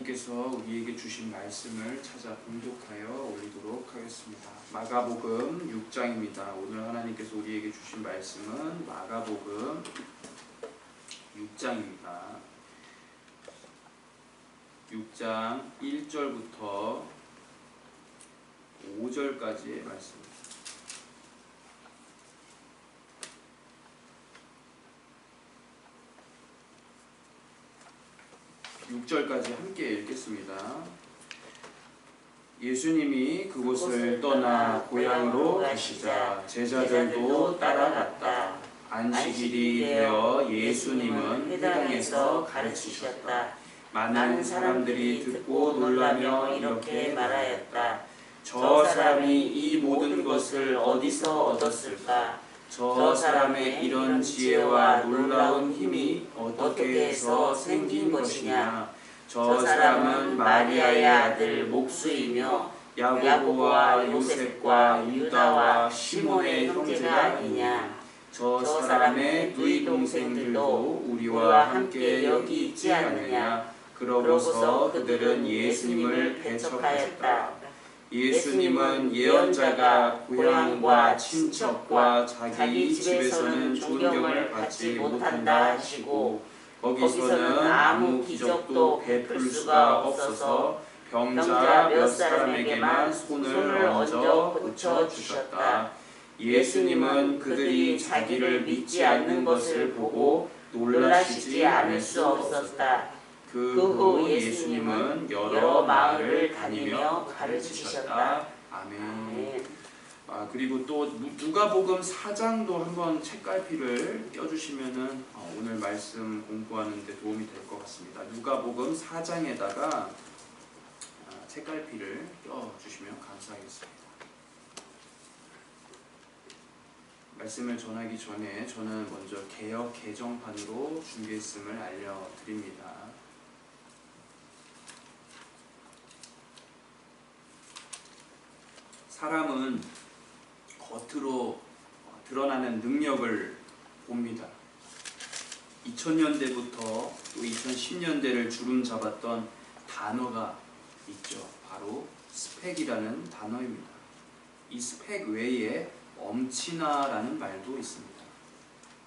하나님께서 우리에게 주신 말씀을 찾아 봉독하여 올리도록 하겠습니다. 마가복음 6장입니다. 오늘 하나님께서 우리에게 주신 말씀은 마가복음 6장입니다. 6장 1절부터 5절까지의 말씀입니다. 6절까지 함께 읽겠습니다. 예수님이 그곳을 떠나 고향으로 가시자 제자들도 따라갔다. 안식일이 되어 예수님은 회당에서 가르치셨다. 많은 사람들이 듣고 놀라며 이렇게 말하였다. 저 사람이 이 모든 것을 어디서 얻었을까? 저 사람의 이런 지혜와 놀라운 힘이 어떻게 해서 생긴 것이냐? 저 사람은 마리아의 아들 목수이며 야고보와 요셉과 유다와 시몬의 형제가 아니냐? 저 사람의 누이 동생들도 우리와 함께 여기 있지 않느냐? 그러고서 그들은 예수님을 배척하였다. 예수님은 예언자가 고향과 친척과 자기 집에서는 존경을 받지 못한다 하시고 거기서는 아무 기적도 베풀 수가 없어서 병자 몇 사람에게만 손을 얹어 고쳐주셨다. 예수님은 그들이 자기를 믿지 않는 것을 보고 놀라시지 않을 수 없었다. 그 후 예수님은 여러 마을을 다니며 가르치셨다. 아멘. 그리고 또 누가복음 4장도 한번 책갈피를 껴주시면은 오늘 말씀 공부하는 데 도움이 될 것 같습니다. 누가복음 4장에다가 책갈피를 껴주시면 감사하겠습니다. 말씀을 전하기 전에 저는 먼저 개역 개정판으로 준비했음을 알려드립니다. 사람은 겉으로 드러나는 능력을 봅니다. 2000년대부터 또 2010년대를 주름잡았던 단어가 있죠. 바로 스펙이라는 단어입니다. 이 스펙 외에 엄친아라는 말도 있습니다.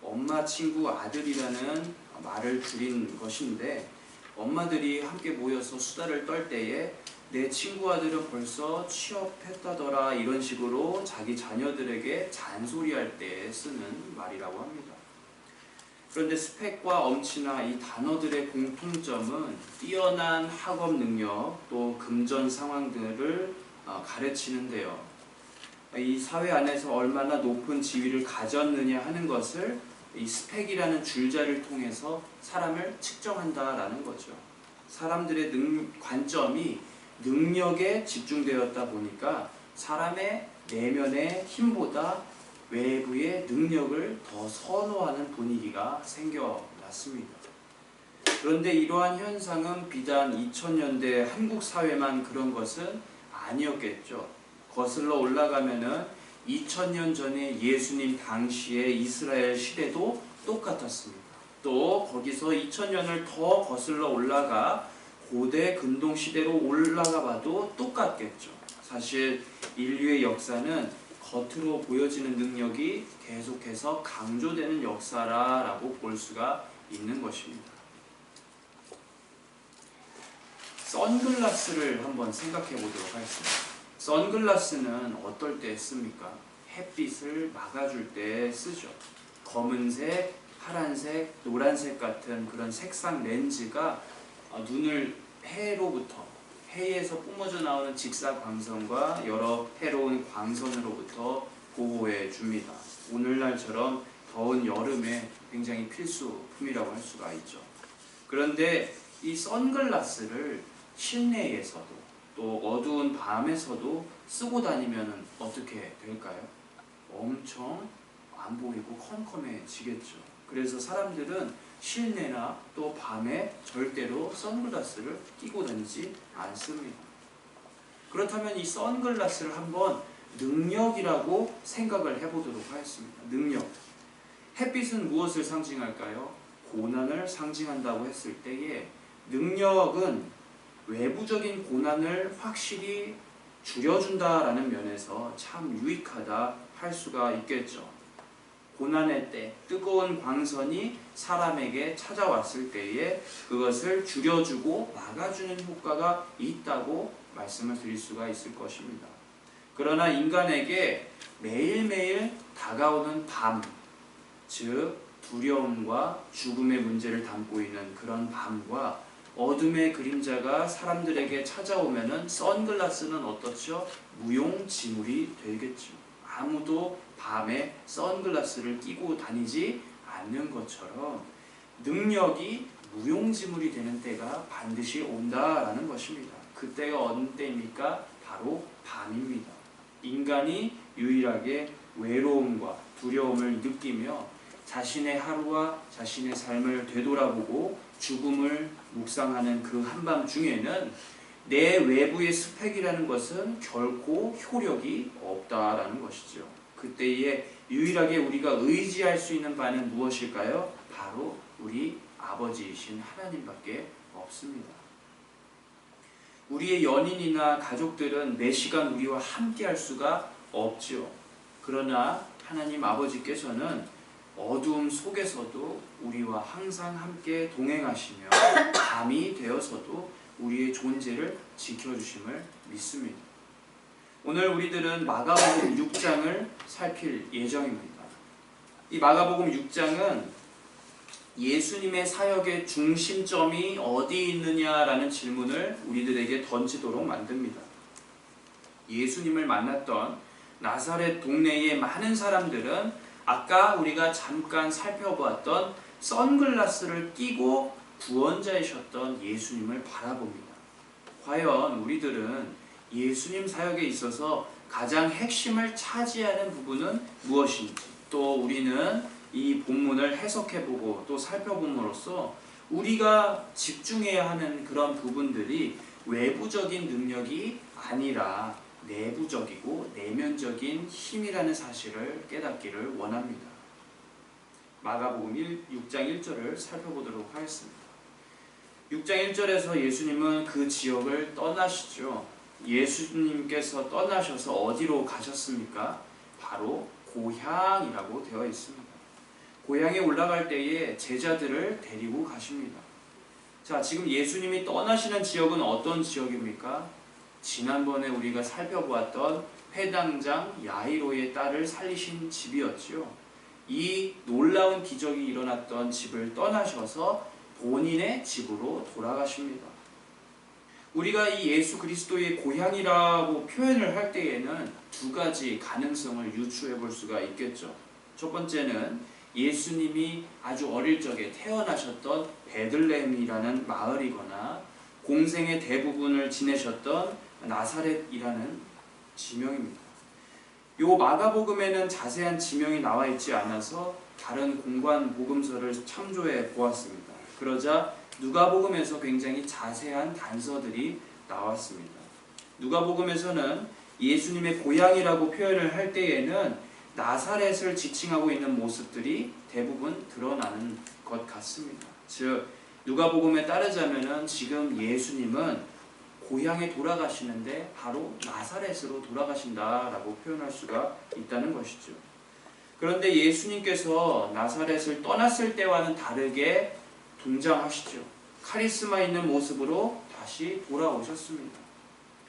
엄마 친구 아들이라는 말을 줄인 것인데 엄마들이 함께 모여서 수다를 떨 때에 내 친구 아들은 벌써 취업했다더라 이런 식으로 자기 자녀들에게 잔소리할 때 쓰는 말이라고 합니다. 그런데 스펙과 엄친아 이 단어들의 공통점은 뛰어난 학업 능력 또 금전 상황들을 가르치는데요. 이 사회 안에서 얼마나 높은 지위를 가졌느냐 하는 것을 이 스펙이라는 줄자를 통해서 사람을 측정한다라는 거죠. 사람들의 관점이 능력에 집중되었다 보니까 사람의 내면의 힘보다 외부의 능력을 더 선호하는 분위기가 생겨났습니다. 그런데 이러한 현상은 비단 2000년대 한국 사회만 그런 것은 아니었겠죠. 거슬러 올라가면은 2000년 전에 예수님 당시의 이스라엘 시대도 똑같았습니다. 또 거기서 2000년을 더 거슬러 올라가 고대 근동 시대로 올라가 봐도 똑같겠죠. 사실 인류의 역사는 겉으로 보여지는 능력이 계속해서 강조되는 역사라고 볼 수가 있는 것입니다. 선글라스를 한번 생각해 보도록 하겠습니다. 선글라스는 어떨 때 씁니까? 햇빛을 막아줄 때 쓰죠. 검은색, 파란색, 노란색 같은 그런 색상 렌즈가 눈을 해에서 뿜어져 나오는 직사광선과 여러 해로운 광선으로부터 보호해 줍니다. 오늘날처럼 더운 여름에 굉장히 필수품이라고 할 수가 있죠. 그런데 이 선글라스를 실내에서도 또 어두운 밤에서도 쓰고 다니면 어떻게 될까요? 엄청 안 보이고 컴컴해지겠죠. 그래서 사람들은 실내나 또 밤에 절대로 선글라스를 끼고 다니지 않습니다. 그렇다면 이 선글라스를 한번 능력이라고 생각을 해보도록 하겠습니다. 능력. 햇빛은 무엇을 상징할까요? 고난을 상징한다고 했을 때에 능력은 외부적인 고난을 확실히 줄여준다라는 면에서 참 유익하다 할 수가 있겠죠. 고난의 때 뜨거운 광선이 사람에게 찾아왔을 때에 그것을 줄여주고 막아주는 효과가 있다고 말씀을 드릴 수가 있을 것입니다. 그러나 인간에게 매일매일 다가오는 밤, 즉 두려움과 죽음의 문제를 담고 있는 그런 밤과 어둠의 그림자가 사람들에게 찾아오면은 선글라스는 어떻죠? 무용지물이 되겠죠. 아무도 밤에 선글라스를 끼고 다니지 않는 것처럼 능력이 무용지물이 되는 때가 반드시 온다라는 것입니다. 그때가 어느 때입니까? 바로 밤입니다. 인간이 유일하게 외로움과 두려움을 느끼며 자신의 하루와 자신의 삶을 되돌아보고 죽음을 묵상하는 그 한밤중에는 내 외부의 스펙이라는 것은 결코 효력이 없다라는 것이죠. 그때에 유일하게 우리가 의지할 수 있는 바는 무엇일까요? 바로 우리 아버지이신 하나님밖에 없습니다. 우리의 연인이나 가족들은 매 시간 우리와 함께 할 수가 없죠. 그러나 하나님 아버지께서는 어두움 속에서도 우리와 항상 함께 동행하시며 밤이 되어서도 우리의 존재를 지켜주심을 믿습니다. 오늘 우리들은 마가복음 6장을 살필 예정입니다. 이 마가복음 6장은 예수님의 사역의 중심점이 어디 있느냐라는 질문을 우리들에게 던지도록 만듭니다. 예수님을 만났던 나사렛 동네의 많은 사람들은 아까 우리가 잠깐 살펴보았던 선글라스를 끼고 구원자이셨던 예수님을 바라봅니다. 과연 우리들은 예수님 사역에 있어서 가장 핵심을 차지하는 부분은 무엇인지, 또 우리는 이 본문을 해석해보고 또 살펴봄으로써 우리가 집중해야 하는 그런 부분들이 외부적인 능력이 아니라 내부적이고 내면적인 힘이라는 사실을 깨닫기를 원합니다. 마가복음 6장 1절을 살펴보도록 하겠습니다. 6장 1절에서 예수님은 그 지역을 떠나시죠. 예수님께서 떠나셔서 어디로 가셨습니까? 바로 고향이라고 되어 있습니다. 고향에 올라갈 때에 제자들을 데리고 가십니다. 자, 지금 예수님이 떠나시는 지역은 어떤 지역입니까? 지난번에 우리가 살펴보았던 회당장 야이로의 딸을 살리신 집이었지요. 이 놀라운 기적이 일어났던 집을 떠나셔서 본인의 집으로 돌아가십니다. 우리가 이 예수 그리스도의 고향이라고 표현을 할 때에는 두 가지 가능성을 유추해 볼 수가 있겠죠. 첫 번째는 예수님이 아주 어릴 적에 태어나셨던 베들레헴이라는 마을이거나 공생의 대부분을 지내셨던 나사렛이라는 지명입니다. 요 마가복음에는 자세한 지명이 나와 있지 않아서 다른 공관 복음서를 참조해 보았습니다. 그러자 누가복음에서 굉장히 자세한 단서들이 나왔습니다. 누가복음에서는 예수님의 고향이라고 표현을 할 때에는 나사렛을 지칭하고 있는 모습들이 대부분 드러나는 것 같습니다. 즉 누가복음에 따르자면은 지금 예수님은 고향에 돌아가시는데 바로 나사렛으로 돌아가신다라고 표현할 수가 있다는 것이죠. 그런데 예수님께서 나사렛을 떠났을 때와는 다르게 등장하시죠. 카리스마 있는 모습으로 다시 돌아오셨습니다.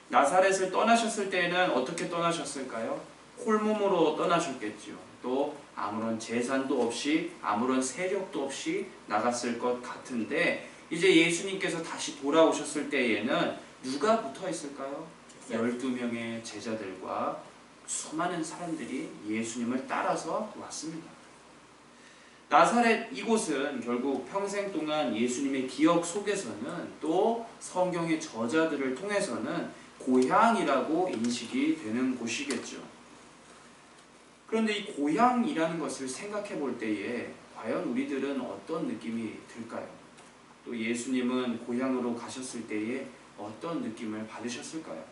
나사렛을 떠나셨을 때에는 어떻게 떠나셨을까요? 홀몸으로 떠나셨겠죠. 또 아무런 재산도 없이 아무런 세력도 없이 나갔을 것 같은데 이제 예수님께서 다시 돌아오셨을 때에는 누가 붙어 있을까요? 12명의 제자들과 수많은 사람들이 예수님을 따라서 왔습니다. 나사렛 이곳은 결국 평생 동안 예수님의 기억 속에서는 또 성경의 저자들을 통해서는 고향이라고 인식이 되는 곳이겠죠. 그런데 이 고향이라는 것을 생각해 볼 때에 과연 우리들은 어떤 느낌이 들까요? 또 예수님은 고향으로 가셨을 때에 어떤 느낌을 받으셨을까요?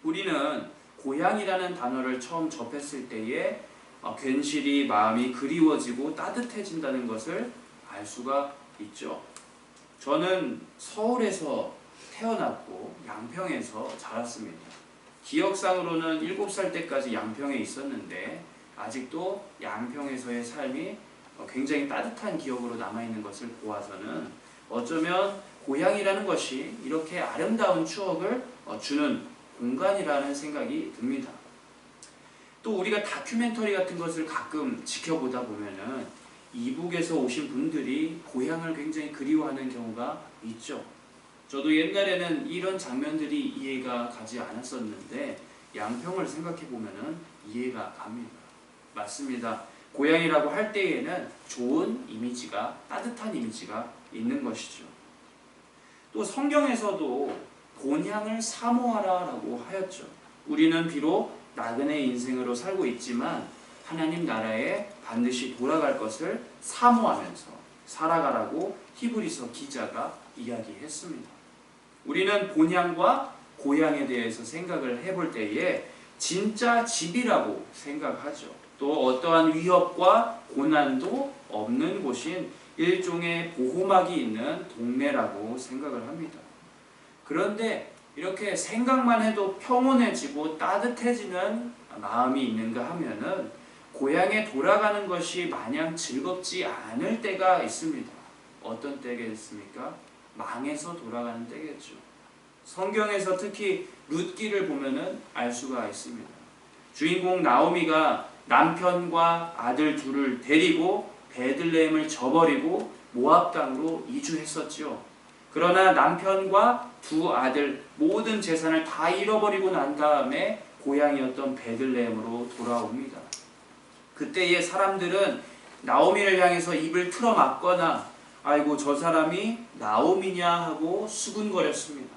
우리는 고향이라는 단어를 처음 접했을 때에 괜시리 마음이 그리워지고 따뜻해진다는 것을 알 수가 있죠. 저는 서울에서 태어났고 양평에서 자랐습니다. 기억상으로는 7살 때까지 양평에 있었는데 아직도 양평에서의 삶이 굉장히 따뜻한 기억으로 남아있는 것을 보아서는 어쩌면 고향이라는 것이 이렇게 아름다운 추억을 주는 공간이라는 생각이 듭니다. 또 우리가 다큐멘터리 같은 것을 가끔 지켜보다 보면은 이북에서 오신 분들이 고향을 굉장히 그리워하는 경우가 있죠. 저도 옛날에는 이런 장면들이 이해가 가지 않았었는데 양평을 생각해 보면은 이해가 갑니다. 맞습니다. 고향이라고 할 때에는 좋은 이미지가, 따뜻한 이미지가 있는 것이죠. 또 성경에서도 본향을 사모하라라고 하였죠. 우리는 비록 나그네 인생으로 살고 있지만 하나님 나라에 반드시 돌아갈 것을 사모하면서 살아가라고 히브리서 기자가 이야기했습니다. 우리는 본향과 고향에 대해서 생각을 해볼 때에 진짜 집이라고 생각하죠. 또 어떠한 위협과 고난도 없는 곳인 일종의 보호막이 있는 동네라고 생각을 합니다. 그런데 이렇게 생각만 해도 평온해지고 따뜻해지는 마음이 있는가 하면은 고향에 돌아가는 것이 마냥 즐겁지 않을 때가 있습니다. 어떤 때겠습니까? 망해서 돌아가는 때겠죠. 성경에서 특히 룻기를 보면은 알 수가 있습니다. 주인공 나오미가 남편과 아들 둘을 데리고 베들레헴을 저버리고 모압 땅으로 이주했었죠. 그러나 남편과 두 아들 모든 재산을 다 잃어버리고 난 다음에 고향이었던 베들레헴으로 돌아옵니다. 그때의 사람들은 나오미를 향해서 입을 틀어막거나 아이고 저 사람이 나오미냐 하고 수군거렸습니다.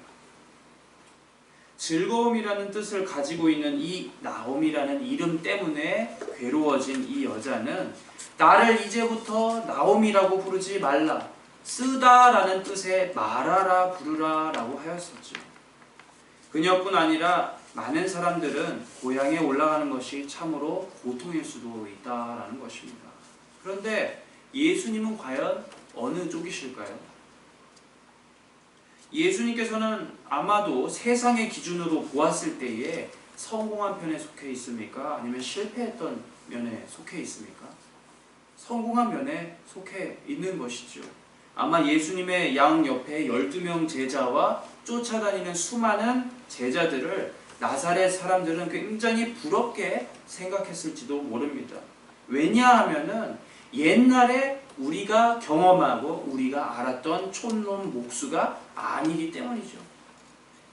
즐거움이라는 뜻을 가지고 있는 이 나오미라는 이름 때문에 괴로워진 이 여자는 나를 이제부터 나오미라고 부르지 말라, 쓰다라는 뜻의 말하라 부르라 라고 하였었죠. 그녀뿐 아니라 많은 사람들은 고향에 올라가는 것이 참으로 고통일 수도 있다라는 것입니다. 그런데 예수님은 과연 어느 쪽이실까요? 예수님께서는 아마도 세상의 기준으로 보았을 때에 성공한 편에 속해 있습니까? 아니면 실패했던 면에 속해 있습니까? 성공한 면에 속해 있는 것이죠. 아마 예수님의 양 옆에 12명 제자와 쫓아다니는 수많은 제자들을 나사렛 사람들은 굉장히 부럽게 생각했을지도 모릅니다. 왜냐하면은 옛날에 우리가 경험하고 우리가 알았던 촌놈 목수가 아니기 때문이죠.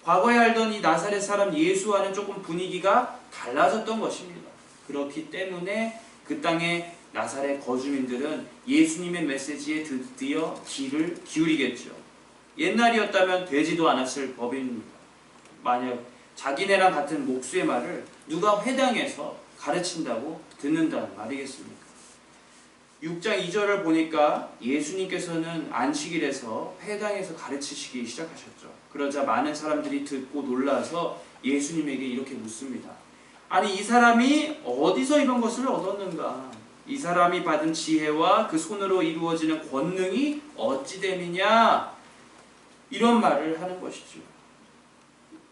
과거에 알던 이 나사렛 사람 예수와는 조금 분위기가 달라졌던 것입니다. 그렇기 때문에 그 땅의 나사렛 거주민들은 예수님의 메시지에 드디어 귀를 기울이겠죠. 옛날이었다면 되지도 않았을 법입니다. 만약 자기네랑 같은 목수의 말을 누가 회당에서 가르친다고 듣는다는 말이겠습니까? 6장 2절을 보니까 예수님께서는 안식일에서 회당에서 가르치시기 시작하셨죠. 그러자 많은 사람들이 듣고 놀라서 예수님에게 이렇게 묻습니다. 아니 이 사람이 어디서 이런 것을 얻었는가? 이 사람이 받은 지혜와 그 손으로 이루어지는 권능이 어찌 됨이냐? 이런 말을 하는 것이죠.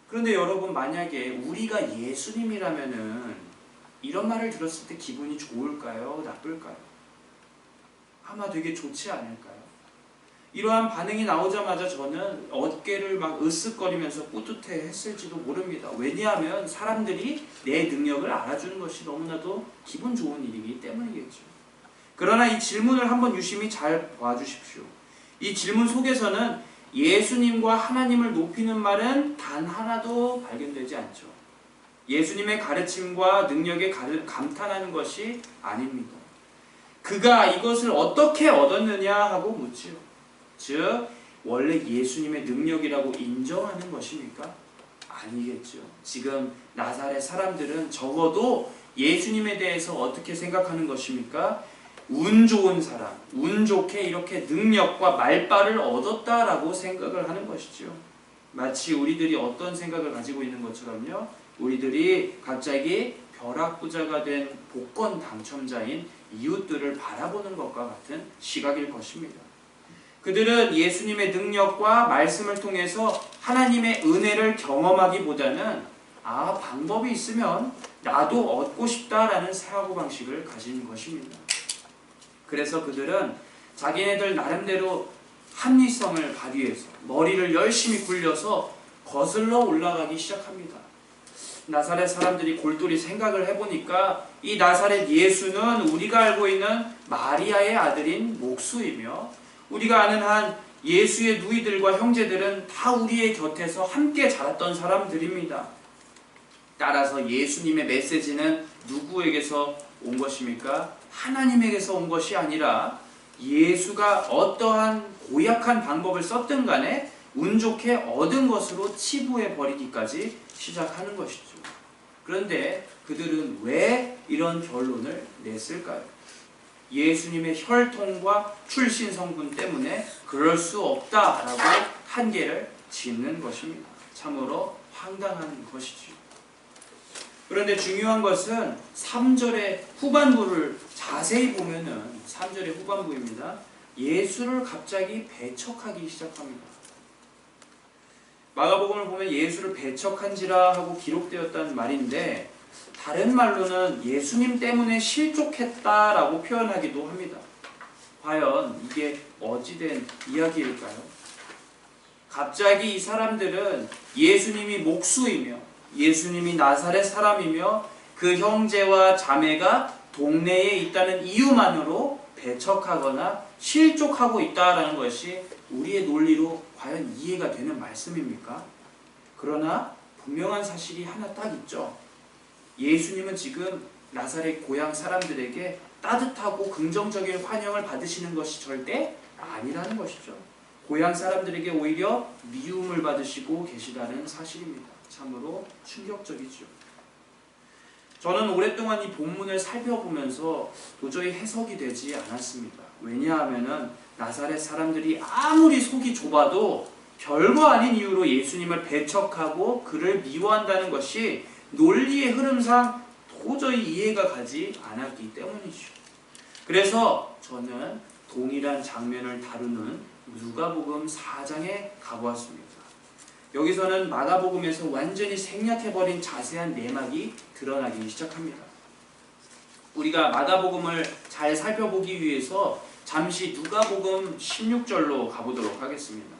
그런데 여러분 만약에 우리가 예수님이라면은 이런 말을 들었을 때 기분이 좋을까요? 나쁠까요? 아마 되게 좋지 않을까요? 이러한 반응이 나오자마자 저는 어깨를 막 으쓱거리면서 뿌듯해 했을지도 모릅니다. 왜냐하면 사람들이 내 능력을 알아주는 것이 너무나도 기분 좋은 일이기 때문이겠죠. 그러나 이 질문을 한번 유심히 잘 봐주십시오. 이 질문 속에서는 예수님과 하나님을 높이는 말은 단 하나도 발견되지 않죠. 예수님의 가르침과 능력에 감탄하는 것이 아닙니다. 그가 이것을 어떻게 얻었느냐 하고 묻지요. 즉 원래 예수님의 능력이라고 인정하는 것입니까? 아니겠죠. 지금 나사렛 사람들은 적어도 예수님에 대해서 어떻게 생각하는 것입니까? 운 좋은 사람, 운 좋게 이렇게 능력과 말빨을 얻었다라고 생각을 하는 것이죠. 마치 우리들이 어떤 생각을 가지고 있는 것처럼요. 우리들이 갑자기 벼락부자가 된 복권 당첨자인 이웃들을 바라보는 것과 같은 시각일 것입니다. 그들은 예수님의 능력과 말씀을 통해서 하나님의 은혜를 경험하기보다는 방법이 있으면 나도 얻고 싶다라는 사고방식을 가진 것입니다. 그래서 그들은 자기네들 나름대로 합리성을 발휘해서 머리를 열심히 굴려서 거슬러 올라가기 시작합니다. 나사렛 사람들이 골똘히 생각을 해보니까 이 나사렛 예수는 우리가 알고 있는 마리아의 아들인 목수이며 우리가 아는 한 예수의 누이들과 형제들은 다 우리의 곁에서 함께 자랐던 사람들입니다. 따라서 예수님의 메시지는 누구에게서 온 것입니까? 하나님에게서 온 것이 아니라 예수가 어떠한 고약한 방법을 썼든 간에 운 좋게 얻은 것으로 치부해 버리기까지 시작하는 것이죠. 그런데 그들은 왜 이런 결론을 냈을까요? 예수님의 혈통과 출신 성분 때문에 그럴 수 없다라고 한계를 짓는 것입니다. 참으로 황당한 것이죠. 그런데 중요한 것은 3절의 후반부를 자세히 보면은 3절의 후반부입니다. 예수를 갑자기 배척하기 시작합니다. 마가복음을 보면 예수를 배척한지라 하고 기록되었다는 말인데 다른 말로는 예수님 때문에 실족했다라고 표현하기도 합니다. 과연 이게 어찌된 이야기일까요? 갑자기 이 사람들은 예수님이 목수이며 예수님이 나사렛 사람이며 그 형제와 자매가 동네에 있다는 이유만으로 배척하거나 실족하고 있다라는 것이 우리의 논리로 과연 이해가 되는 말씀입니까? 그러나 분명한 사실이 하나 딱 있죠. 예수님은 지금 나사렛 고향 사람들에게 따뜻하고 긍정적인 환영을 받으시는 것이 절대 아니라는 것이죠. 고향 사람들에게 오히려 미움을 받으시고 계시다는 사실입니다. 참으로 충격적이죠. 저는 오랫동안 이 본문을 살펴보면서 도저히 해석이 되지 않았습니다. 왜냐하면 나사렛 사람들이 아무리 속이 좁아도 별거 아닌 이유로 예수님을 배척하고 그를 미워한다는 것이 논리의 흐름상 도저히 이해가 가지 않았기 때문이죠. 그래서 저는 동일한 장면을 다루는 누가복음 4장에 가보았습니다. 여기서는 마가복음에서 완전히 생략해버린 자세한 내막이 드러나기 시작합니다. 우리가 마가복음을 잘 살펴보기 위해서 잠시 누가복음 16절로 가보도록 하겠습니다.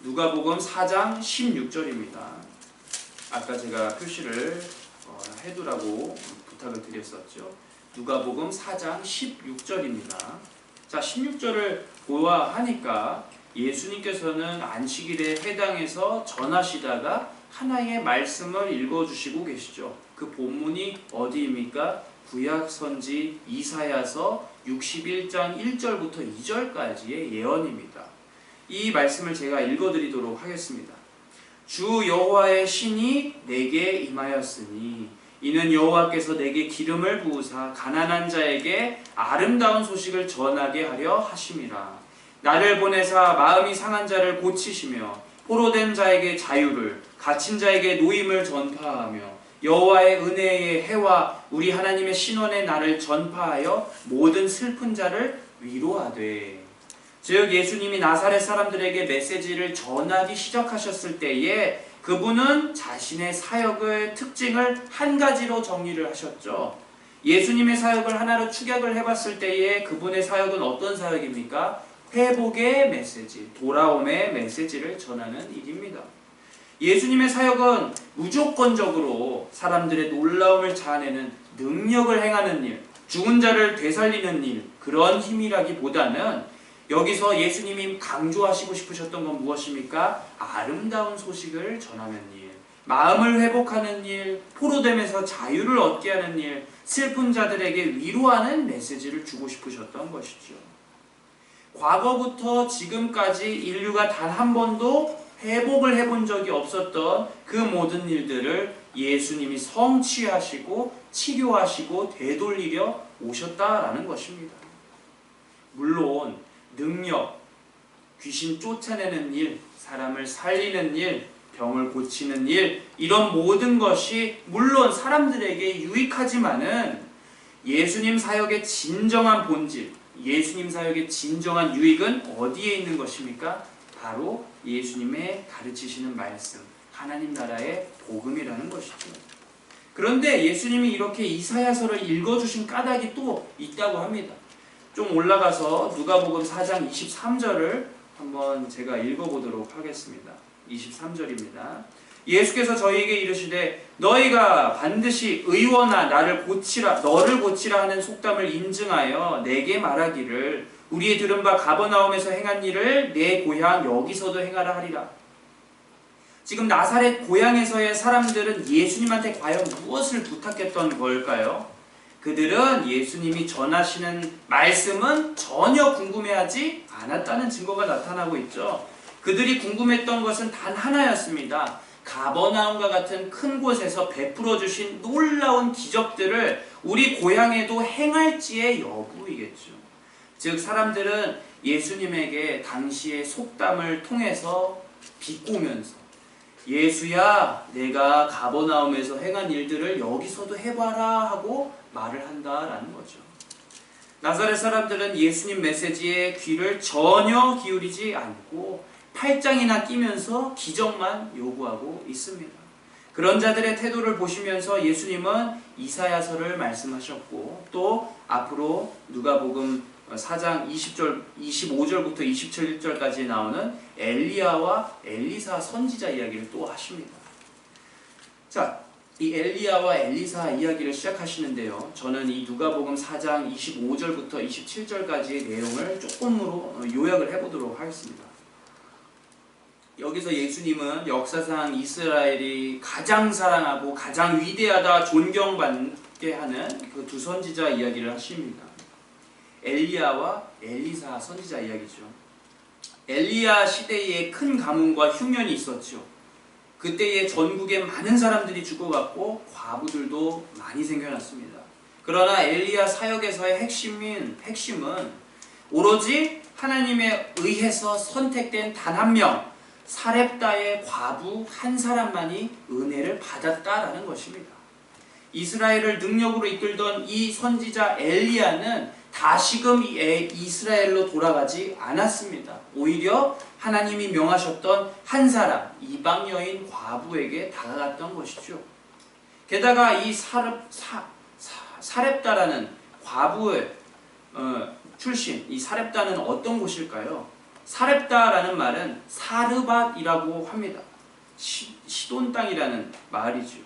누가복음 4장 16절입니다. 아까 제가 표시를 해두라고 부탁을 드렸었죠. 누가복음 4장 16절입니다. 자, 16절을 보아하니까 예수님께서는 안식일에 회당에서 전하시다가 하나의 말씀을 읽어주시고 계시죠. 그 본문이 어디입니까? 구약선지 이사야서 61장 1절부터 2절까지의 예언입니다. 이 말씀을 제가 읽어드리도록 하겠습니다. 주 여호와의 신이 내게 임하였으니 이는 여호와께서 내게 기름을 부으사 가난한 자에게 아름다운 소식을 전하게 하려 하심이라. 나를 보내사 마음이 상한 자를 고치시며 포로된 자에게 자유를 갇힌 자에게 노임을 전파하며 여호와의 은혜의 해와 우리 하나님의 신원의 날을 전파하여 모든 슬픈 자를 위로하되. 즉 예수님이 나사렛 사람들에게 메시지를 전하기 시작하셨을 때에 그분은 자신의 사역의 특징을 한 가지로 정리를 하셨죠. 예수님의 사역을 하나로 축약을 해봤을 때에 그분의 사역은 어떤 사역입니까? 회복의 메시지, 돌아옴의 메시지를 전하는 일입니다. 예수님의 사역은 무조건적으로 사람들의 놀라움을 자아내는 능력을 행하는 일, 죽은 자를 되살리는 일, 그런 힘이라기보다는 여기서 예수님이 강조하시고 싶으셨던 건 무엇입니까? 아름다운 소식을 전하는 일, 마음을 회복하는 일, 포로됨에서 자유를 얻게 하는 일, 슬픈 자들에게 위로하는 메시지를 주고 싶으셨던 것이죠. 과거부터 지금까지 인류가 단 한 번도 회복을 해본 적이 없었던 그 모든 일들을 예수님이 성취하시고 치료하시고 되돌리려 오셨다라는 것입니다. 물론 능력, 귀신 쫓아내는 일, 사람을 살리는 일, 병을 고치는 일, 이런 모든 것이 물론 사람들에게 유익하지만은 예수님 사역의 진정한 본질, 예수님 사역의 진정한 유익은 어디에 있는 것입니까? 바로 예수님의 가르치시는 말씀, 하나님 나라의 복음이라는 것이죠. 그런데 예수님이 이렇게 이사야서를 읽어주신 까닭이 또 있다고 합니다. 좀 올라가서 누가복음 4장 23절을 한번 제가 읽어보도록 하겠습니다. 23절입니다. 예수께서 저희에게 이르시되 너희가 반드시 의원아 너를 고치라 하는 속담을 인증하여 내게 말하기를 우리의 들은 바 가버나움에서 행한 일을 내 고향 여기서도 행하라 하리라. 지금 나사렛 고향에서의 사람들은 예수님한테 과연 무엇을 부탁했던 걸까요? 그들은 예수님이 전하시는 말씀은 전혀 궁금해하지 않았다는 증거가 나타나고 있죠. 그들이 궁금했던 것은 단 하나였습니다. 가버나움과 같은 큰 곳에서 베풀어 주신 놀라운 기적들을 우리 고향에도 행할지의 여부이겠죠. 즉 사람들은 예수님에게 당시의 속담을 통해서 비꼬면서 예수야 내가 가버나움에서 행한 일들을 여기서도 해봐라 하고 말을 한다라는 거죠. 나사렛 사람들은 예수님 메시지에 귀를 전혀 기울이지 않고 팔짱이나 끼면서 기적만 요구하고 있습니다. 그런 자들의 태도를 보시면서 예수님은 이사야서를 말씀하셨고 또 앞으로 누가복음 4장 25절부터 27절까지 나오는 엘리야와 엘리사 선지자 이야기를 또 하십니다. 자, 이 엘리야와 엘리사 이야기를 시작하시는데요. 저는 이 누가복음 4장 25절부터 27절까지의 내용을 조금으로 요약을 해보도록 하겠습니다. 여기서 예수님은 역사상 이스라엘이 가장 사랑하고 가장 위대하다 존경받게 하는 그 두 선지자 이야기를 하십니다. 엘리야와 엘리사 선지자 이야기죠. 엘리야 시대에 큰 가뭄과 흉년이 있었죠. 그때에 전국에 많은 사람들이 죽어갔고 과부들도 많이 생겨났습니다. 그러나 엘리야 사역에서의 핵심은 오로지 하나님에 의해서 선택된 단 한 명, 사렙다의 과부 한 사람만이 은혜를 받았다라는 것입니다. 이스라엘을 능력으로 이끌던 이 선지자 엘리야는 다시금 이스라엘로 돌아가지 않았습니다. 오히려 하나님이 명하셨던 한 사람, 이방 여인 과부에게 다가갔던 것이죠. 게다가 이 사렙다라는 과부의 출신, 이 사렙다는 어떤 곳일까요? 사렙다라는 말은 사르밧이라고 합니다. 시돈 땅이라는 말이죠.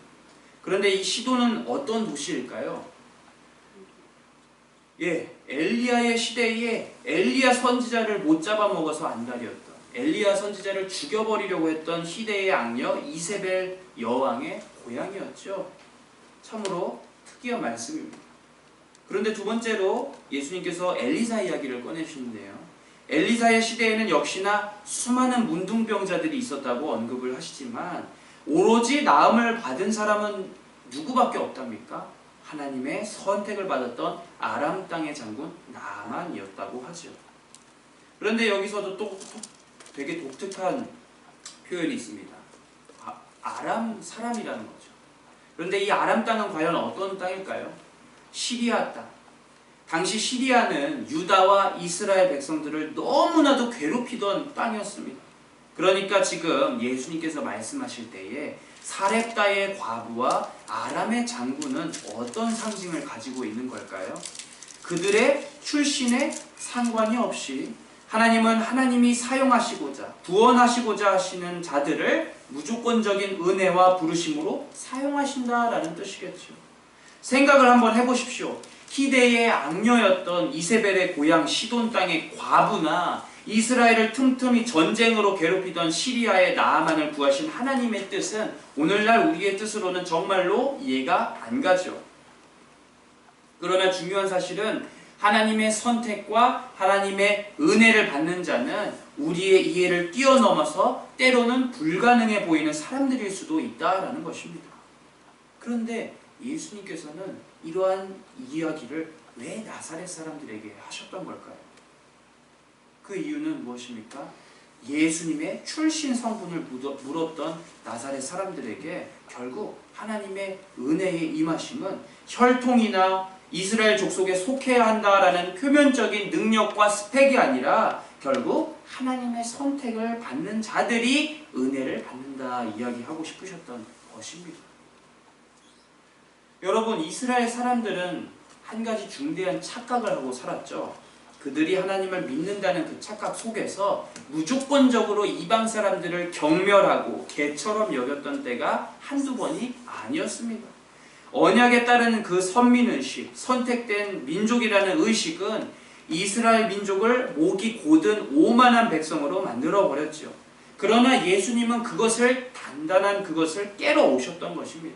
그런데 이 시돈은 어떤 도시일까요? 엘리야의 시대에 엘리야 선지자를 못 잡아먹어서 안달이었던, 엘리야 선지자를 죽여버리려고 했던 시대의 악녀 이세벨 여왕의 고향이었죠. 참으로 특이한 말씀입니다. 그런데 두 번째로 예수님께서 엘리사 이야기를 꺼내시는데요. 엘리사의 시대에는 역시나 수많은 문둥병자들이 있었다고 언급을 하시지만 오로지 나음을 받은 사람은 누구밖에 없답니까? 하나님의 선택을 받았던 아람 땅의 장군 나아만이었다고 하죠. 그런데 여기서도 또 되게 독특한 표현이 있습니다. 아람 사람이라는 거죠. 그런데 이 아람 땅은 과연 어떤 땅일까요? 시리아 땅. 당시 시리아는 유다와 이스라엘 백성들을 너무나도 괴롭히던 땅이었습니다. 그러니까 지금 예수님께서 말씀하실 때에 사렙다의 과부와 아람의 장군은 어떤 상징을 가지고 있는 걸까요? 그들의 출신에 상관이 없이 하나님은 하나님이 사용하시고자 구원하시고자 하시는 자들을 무조건적인 은혜와 부르심으로 사용하신다라는 뜻이겠죠. 생각을 한번 해보십시오. 희대의 악녀였던 이세벨의 고향 시돈 땅의 과부나 이스라엘을 틈틈이 전쟁으로 괴롭히던 시리아의 나아만을 구하신 하나님의 뜻은 오늘날 우리의 뜻으로는 정말로 이해가 안 가죠. 그러나 중요한 사실은 하나님의 선택과 하나님의 은혜를 받는 자는 우리의 이해를 뛰어넘어서 때로는 불가능해 보이는 사람들일 수도 있다라는 것입니다. 그런데 예수님께서는 이러한 이야기를 왜 나사렛 사람들에게 하셨던 걸까요? 그 이유는 무엇입니까? 예수님의 출신 성분을 물었던 나사렛 사람들에게 결국 하나님의 은혜의 임하심은 혈통이나 이스라엘 족속에 속해야 한다라는 표면적인 능력과 스펙이 아니라 결국 하나님의 선택을 받는 자들이 은혜를 받는다 이야기하고 싶으셨던 것입니다. 여러분, 이스라엘 사람들은 한 가지 중대한 착각을 하고 살았죠. 그들이 하나님을 믿는다는 그 착각 속에서 무조건적으로 이방 사람들을 경멸하고 개처럼 여겼던 때가 한두 번이 아니었습니다. 언약에 따른 그 선민의식, 선택된 민족이라는 의식은 이스라엘 민족을 목이 곧은 오만한 백성으로 만들어버렸죠. 그러나 예수님은 단단한 그것을 깨러 오셨던 것입니다.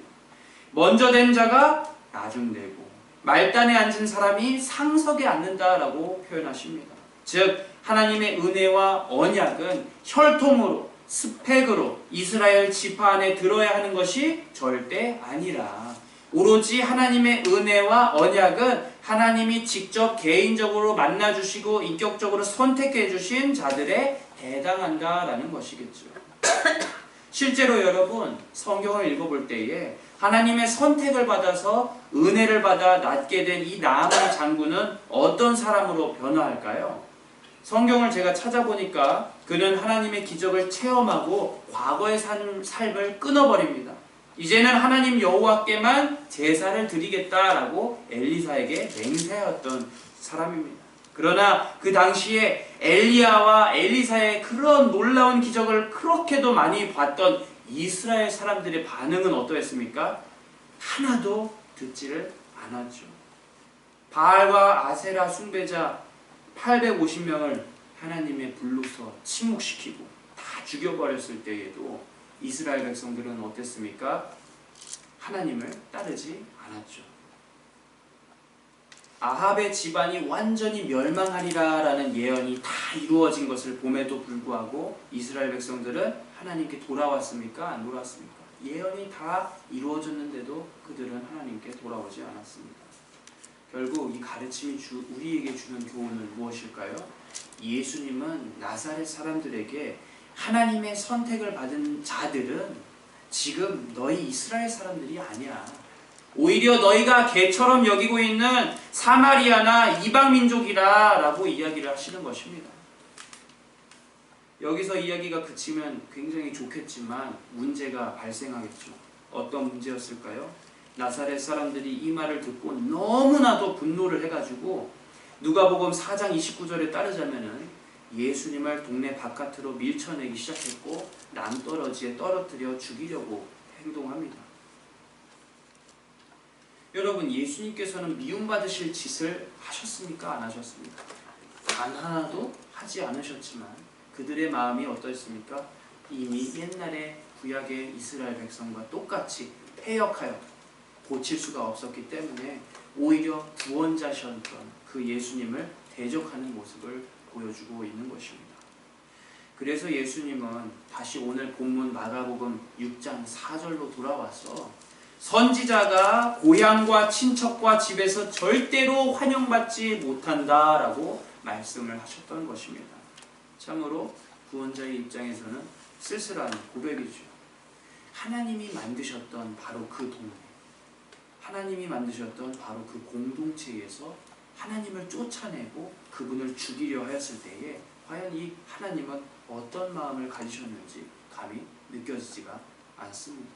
먼저 된 자가 나중되고 말단에 앉은 사람이 상석에 앉는다라고 표현하십니다. 즉 하나님의 은혜와 언약은 혈통으로, 스펙으로 이스라엘 지파 안에 들어야 하는 것이 절대 아니라 오로지 하나님의 은혜와 언약은 하나님이 직접 개인적으로 만나주시고 인격적으로 선택해 주신 자들에 해당한다라는 것이겠죠. 실제로 여러분, 성경을 읽어볼 때에 하나님의 선택을 받아서 은혜를 받아 낳게 된 이 나아만 장군은 어떤 사람으로 변화할까요? 성경을 제가 찾아보니까 그는 하나님의 기적을 체험하고 과거의 삶을 끊어버립니다. 이제는 하나님 여호와께만 제사를 드리겠다라고 엘리사에게 맹세하였던 사람입니다. 그러나 그 당시에 엘리야와 엘리사의 그런 놀라운 기적을 그렇게도 많이 봤던 이스라엘 사람들의 반응은 어떠했습니까? 하나도 듣지를 않았죠. 바알과 아세라 숭배자 850명을 하나님의 불로서 침묵시키고 다 죽여버렸을 때에도 이스라엘 백성들은 어땠습니까? 하나님을 따르지 않았죠. 아합의 집안이 완전히 멸망하리라 라는 예언이 다 이루어진 것을 봄에도 불구하고 이스라엘 백성들은 하나님께 돌아왔습니까? 안 돌아왔습니까? 예언이 다 이루어졌는데도 그들은 하나님께 돌아오지 않았습니다. 결국 이 가르침이 우리에게 주는 교훈은 무엇일까요? 예수님은 나사렛 사람들에게 하나님의 선택을 받은 자들은 지금 너희 이스라엘 사람들이 아니야. 오히려 너희가 개처럼 여기고 있는 사마리아나 이방민족이라 라고 이야기를 하시는 것입니다. 여기서 이야기가 그치면 굉장히 좋겠지만 문제가 발생하겠죠. 어떤 문제였을까요? 나사렛 사람들이 이 말을 듣고 너무나도 분노를 해가지고 누가복음 4장 29절에 따르자면은 예수님을 동네 바깥으로 밀쳐내기 시작했고 남떨어지에 떨어뜨려 죽이려고 행동합니다. 여러분, 예수님께서는 미움받으실 짓을 하셨습니까? 안 하셨습니까? 단 하나도 하지 않으셨지만 그들의 마음이 어떠했습니까? 이미 옛날에 구약의 이스라엘 백성과 똑같이 패역하여 고칠 수가 없었기 때문에 오히려 구원자셨던 그 예수님을 대적하는 모습을 보여주고 있는 것입니다. 그래서 예수님은 다시 오늘 본문 마가복음 6장 4절로 돌아와서 선지자가 고향과 친척과 집에서 절대로 환영받지 못한다라고 말씀을 하셨던 것입니다. 참으로 구원자의 입장에서는 쓸쓸한 고백이죠. 하나님이 만드셨던 바로 그 동네, 하나님이 만드셨던 바로 그 공동체에서 하나님을 쫓아내고 그분을 죽이려 하였을 때에 과연 이 하나님은 어떤 마음을 가지셨는지 감히 느껴지지가 않습니다.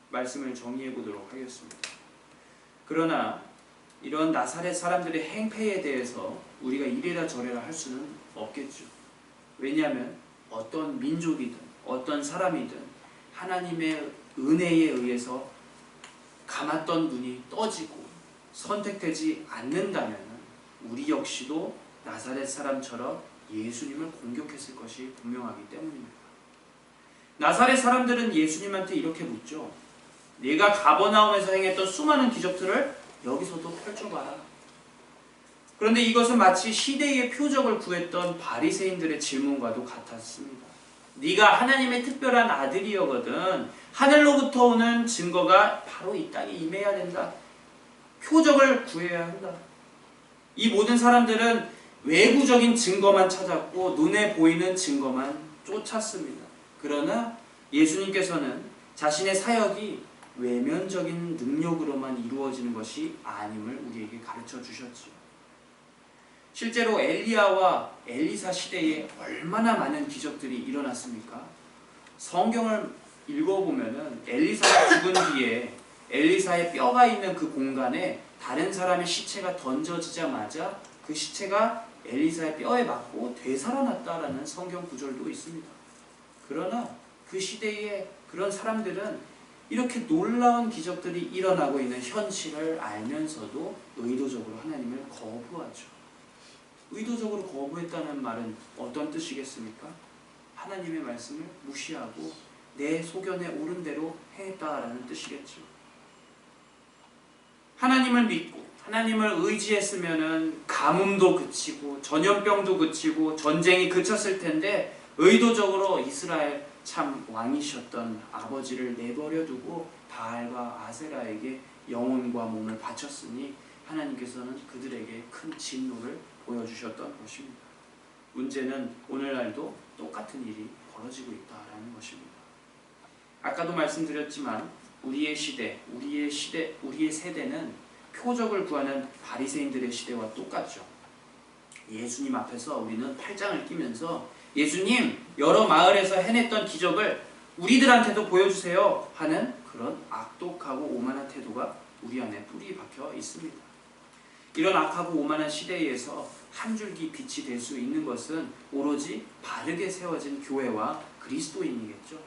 말씀을 정리해 보도록 하겠습니다. 그러나 이런 나사렛 사람들의 행패에 대해서 우리가 이래라 저래라 할 수는 없겠죠. 왜냐하면 어떤 민족이든 어떤 사람이든 하나님의 은혜에 의해서 감았던 눈이 떠지고 선택되지 않는다면 우리 역시도 나사렛 사람처럼 예수님을 공격했을 것이 분명하기 때문입니다. 나사렛 사람들은 예수님한테 이렇게 묻죠. 네가 가버나움에서 행했던 수많은 기적들을 여기서도 펼쳐봐라. 그런데 이것은 마치 시대의 표적을 구했던 바리새인들의 질문과도 같았습니다. 네가 하나님의 특별한 아들이여거든 하늘로부터 오는 증거가 바로 이 땅에 임해야 된다. 표적을 구해야 한다. 이 모든 사람들은 외부적인 증거만 찾았고 눈에 보이는 증거만 쫓았습니다. 그러나 예수님께서는 자신의 사역이 외면적인 능력으로만 이루어지는 것이 아님을 우리에게 가르쳐 주셨지요. 실제로 엘리야와 엘리사 시대에 얼마나 많은 기적들이 일어났습니까? 성경을 읽어보면은 엘리사가 죽은 뒤에 엘리사의 뼈가 있는 그 공간에 다른 사람의 시체가 던져지자마자 그 시체가 엘리사의 뼈에 맞고 되살아났다라는 성경 구절도 있습니다. 그러나 그 시대에 그런 사람들은 이렇게 놀라운 기적들이 일어나고 있는 현실을 알면서도 의도적으로 하나님을 거부하죠. 의도적으로 거부했다는 말은 어떤 뜻이겠습니까? 하나님의 말씀을 무시하고 내 소견에 옳은 대로 행했다라는 뜻이겠죠. 하나님을 믿고 하나님을 의지했으면은 가뭄도 그치고 전염병도 그치고 전쟁이 그쳤을 텐데 의도적으로 이스라엘 참 왕이셨던 아버지를 내버려 두고 바알과 아세라에게 영혼과 몸을 바쳤으니 하나님께서는 그들에게 큰 진노를 보여주셨던 것입니다. 문제는 오늘날도 똑같은 일이 벌어지고 있다라는 것입니다. 아까도 말씀드렸지만 우리의 세대는 표적을 구하는 바리새인들의 시대와 똑같죠. 예수님 앞에서 우리는 팔짱을 끼면서 예수님 여러 마을에서 해냈던 기적을 우리들한테도 보여주세요 하는 그런 악독하고 오만한 태도가 우리 안에 뿌리 박혀 있습니다. 이런 악하고 오만한 시대에서 한 줄기 빛이 될 수 있는 것은 오로지 바르게 세워진 교회와 그리스도인이겠죠.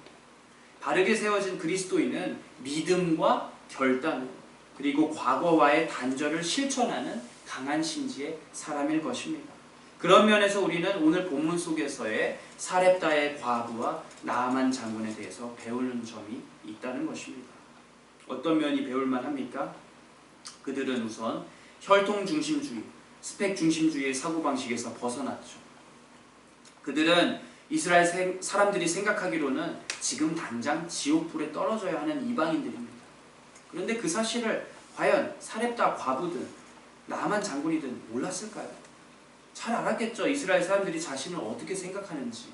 바르게 세워진 그리스도인은 믿음과 결단 그리고 과거와의 단절을 실천하는 강한 심지의 사람일 것입니다. 그런 면에서 우리는 오늘 본문 속에서의 사렙다의 과부와 나아만 장군에 대해서 배우는 점이 있다는 것입니다. 어떤 면이 배울만 합니까? 그들은 우선 혈통 중심주의, 스펙 중심주의의 사고방식에서 벗어났죠. 그들은 이스라엘 사람들이 생각하기로는 지금 당장 지옥불에 떨어져야 하는 이방인들입니다. 그런데 그 사실을 과연 사렙다 과부든 나아만 장군이든 몰랐을까요? 잘 알았겠죠. 이스라엘 사람들이 자신을 어떻게 생각하는지.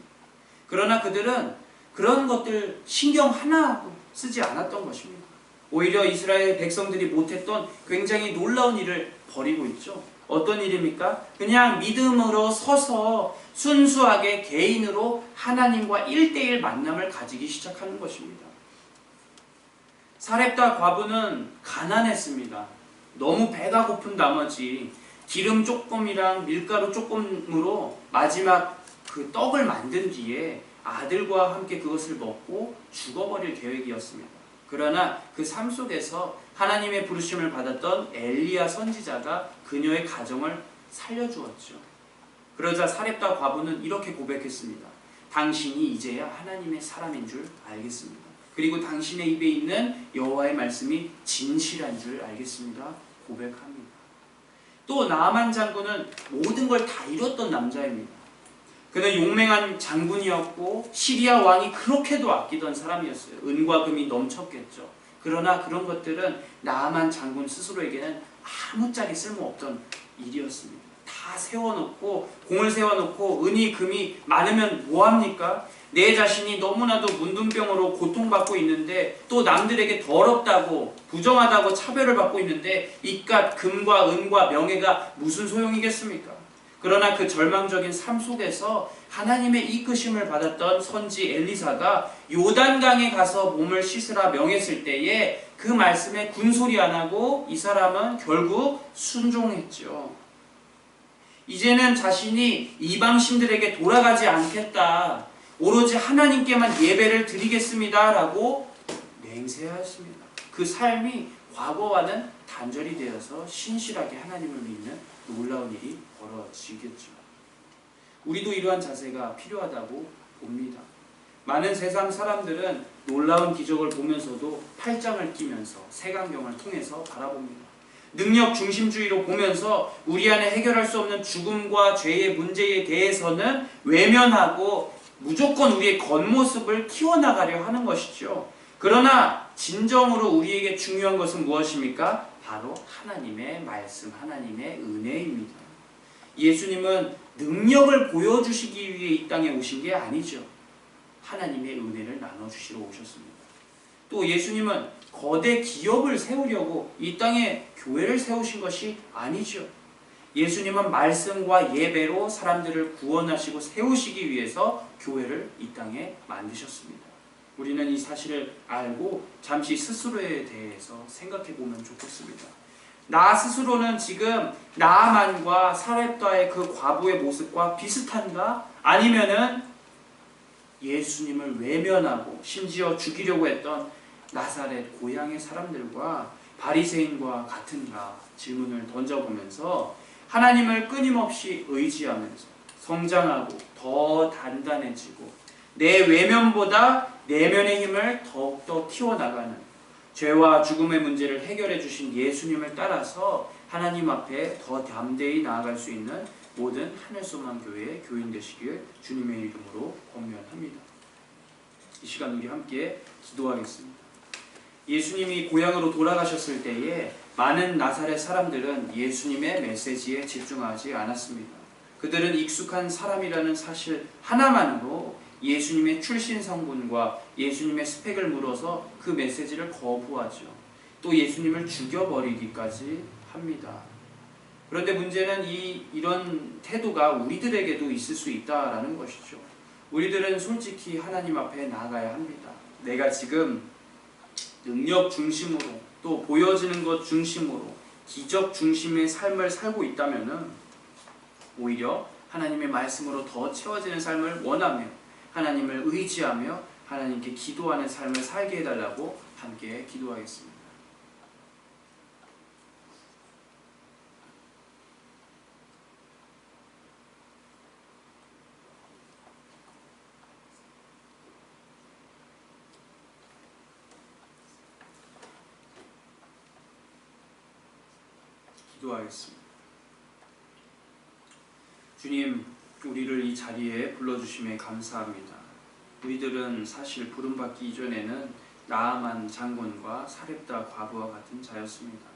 그러나 그들은 그런 것들 신경 하나도 쓰지 않았던 것입니다. 오히려 이스라엘 백성들이 못했던 굉장히 놀라운 일을 벌이고 있죠. 어떤 일입니까? 그냥 믿음으로 서서 순수하게 개인으로 하나님과 1대1 만남을 가지기 시작하는 것입니다. 사렙다 과부는 가난했습니다. 너무 배가 고픈 나머지 기름 조금이랑 밀가루 조금으로 마지막 그 떡을 만든 뒤에 아들과 함께 그것을 먹고 죽어버릴 계획이었습니다. 그러나 그 삶 속에서 하나님의 부르심을 받았던 엘리야 선지자가 그녀의 가정을 살려주었죠. 그러자 사렙다 과부는 이렇게 고백했습니다. 당신이 이제야 하나님의 사람인 줄 알겠습니다. 그리고 당신의 입에 있는 여호와의 말씀이 진실한 줄 알겠습니다. 고백합니다. 또 나아만 장군은 모든 걸 다 잃었던 남자입니다. 그는 용맹한 장군이었고 시리아 왕이 그렇게도 아끼던 사람이었어요. 은과 금이 넘쳤겠죠. 그러나 그런 것들은 나아만 장군 스스로에게는 아무짝에 쓸모없던 일이었습니다. 다 세워놓고 공을 세워놓고 은이 금이 많으면 뭐합니까? 내 자신이 너무나도 문둥병으로 고통받고 있는데 또 남들에게 더럽다고 부정하다고 차별을 받고 있는데 이깟 금과 은과 명예가 무슨 소용이겠습니까? 그러나 그 절망적인 삶 속에서 하나님의 이끄심을 받았던 선지 엘리사가 요단강에 가서 몸을 씻으라 명했을 때에 그 말씀에 군소리 안 하고 이 사람은 결국 순종했죠. 이제는 자신이 이방신들에게 돌아가지 않겠다. 오로지 하나님께만 예배를 드리겠습니다. 라고 맹세하였습니다. 그 삶이 과거와는 단절이 되어서 신실하게 하나님을 믿는 놀라운 일이 벌어지겠죠. 우리도 이러한 자세가 필요하다고 봅니다. 많은 세상 사람들은 놀라운 기적을 보면서도 팔짱을 끼면서 색안경을 통해서 바라봅니다. 능력 중심주의로 보면서 우리 안에 해결할 수 없는 죽음과 죄의 문제에 대해서는 외면하고 무조건 우리의 겉모습을 키워나가려 하는 것이죠. 그러나 진정으로 우리에게 중요한 것은 무엇입니까? 바로 하나님의 말씀, 하나님의 은혜입니다. 예수님은 능력을 보여주시기 위해 이 땅에 오신 게 아니죠. 하나님의 은혜를 나눠주시러 오셨습니다. 또 예수님은 거대 기업을 세우려고 이 땅에 교회를 세우신 것이 아니죠. 예수님은 말씀과 예배로 사람들을 구원하시고 세우시기 위해서 교회를 이 땅에 만드셨습니다. 우리는 이 사실을 알고 잠시 스스로에 대해서 생각해 보면 좋겠습니다. 나 스스로는 지금 나아만과 사렙다의 그 과부의 모습과 비슷한가? 아니면은 예수님을 외면하고 심지어 죽이려고 했던 나사렛 고향의 사람들과 바리새인과 같은가 질문을 던져보면서 하나님을 끊임없이 의지하면서 성장하고 더 단단해지고 내 외면보다 내면의 힘을 더욱더 키워나가는 죄와 죽음의 문제를 해결해 주신 예수님을 따라서 하나님 앞에 더 담대히 나아갈 수 있는 모든 하늘소망 교회의 교인 되시길 주님의 이름으로 권면합니다. 이 시간 우리 함께 기도하겠습니다. 예수님이 고향으로 돌아가셨을 때에 많은 나사렛 사람들은 예수님의 메시지에 집중하지 않았습니다. 그들은 익숙한 사람이라는 사실 하나만으로 예수님의 출신 성분과 예수님의 스펙을 물어서 그 메시지를 거부하죠. 또 예수님을 죽여버리기까지 합니다. 그런데 문제는 이런 태도가 우리들에게도 있을 수 있다라는 것이죠. 우리들은 솔직히 하나님 앞에 나아가야 합니다. 내가 지금 능력 중심으로 또 보여지는 것 중심으로 기적 중심의 삶을 살고 있다면은 오히려 하나님의 말씀으로 더 채워지는 삶을 원하며 하나님을 의지하며 하나님께 기도하는 삶을 살게 해달라고 함께 기도하겠습니다. 기도하겠습니다. 주님, 우리를 이 자리에 불러주심에 감사합니다. 우리들은 사실 부름받기 이전에는 나아만 장군과 사렙다 과부와 같은 자였습니다.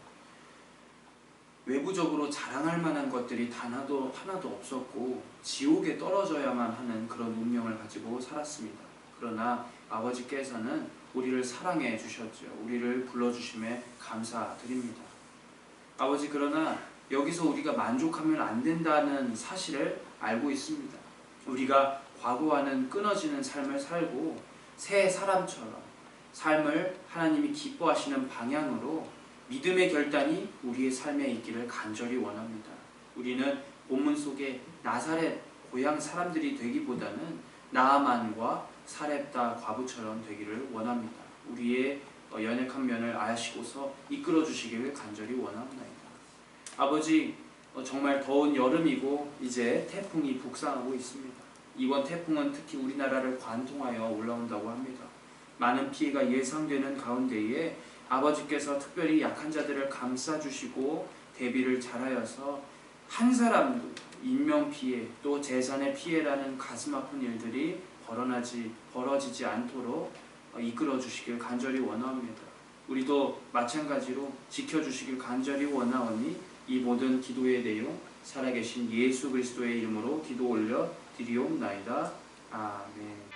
외부적으로 자랑할 만한 것들이 하나도 없었고 지옥에 떨어져야만 하는 그런 운명을 가지고 살았습니다. 그러나 아버지께서는 우리를 사랑해 주셨죠. 우리를 불러주심에 감사드립니다. 아버지, 그러나 여기서 우리가 만족하면 안 된다는 사실을 알고 있습니다. 우리가 과거와는 끊어지는 삶을 살고 새 사람처럼 삶을 하나님이 기뻐하시는 방향으로 믿음의 결단이 우리의 삶에 있기를 간절히 원합니다. 우리는 본문 속에 나사렛 고향 사람들이 되기보다는 나아만과 사렙다 과부처럼 되기를 원합니다. 우리의 연약한 면을 아시고서 이끌어 주시기를 간절히 원합니다. 아버지, 정말 더운 여름이고 이제 태풍이 북상하고 있습니다. 이번 태풍은 특히 우리나라를 관통하여 올라온다고 합니다. 많은 피해가 예상되는 가운데에 아버지께서 특별히 약한 자들을 감싸주시고 대비를 잘하여서 한 사람도 인명피해 또 재산의 피해라는 가슴 아픈 일들이 벌어지지 않도록 이끌어 주시길 간절히 원합니다. 우리도 마찬가지로 지켜주시길 간절히 원하오니 이 모든 기도의 내용 살아계신 예수 그리스도의 이름으로 기도 올려 드리옵나이다. 아멘.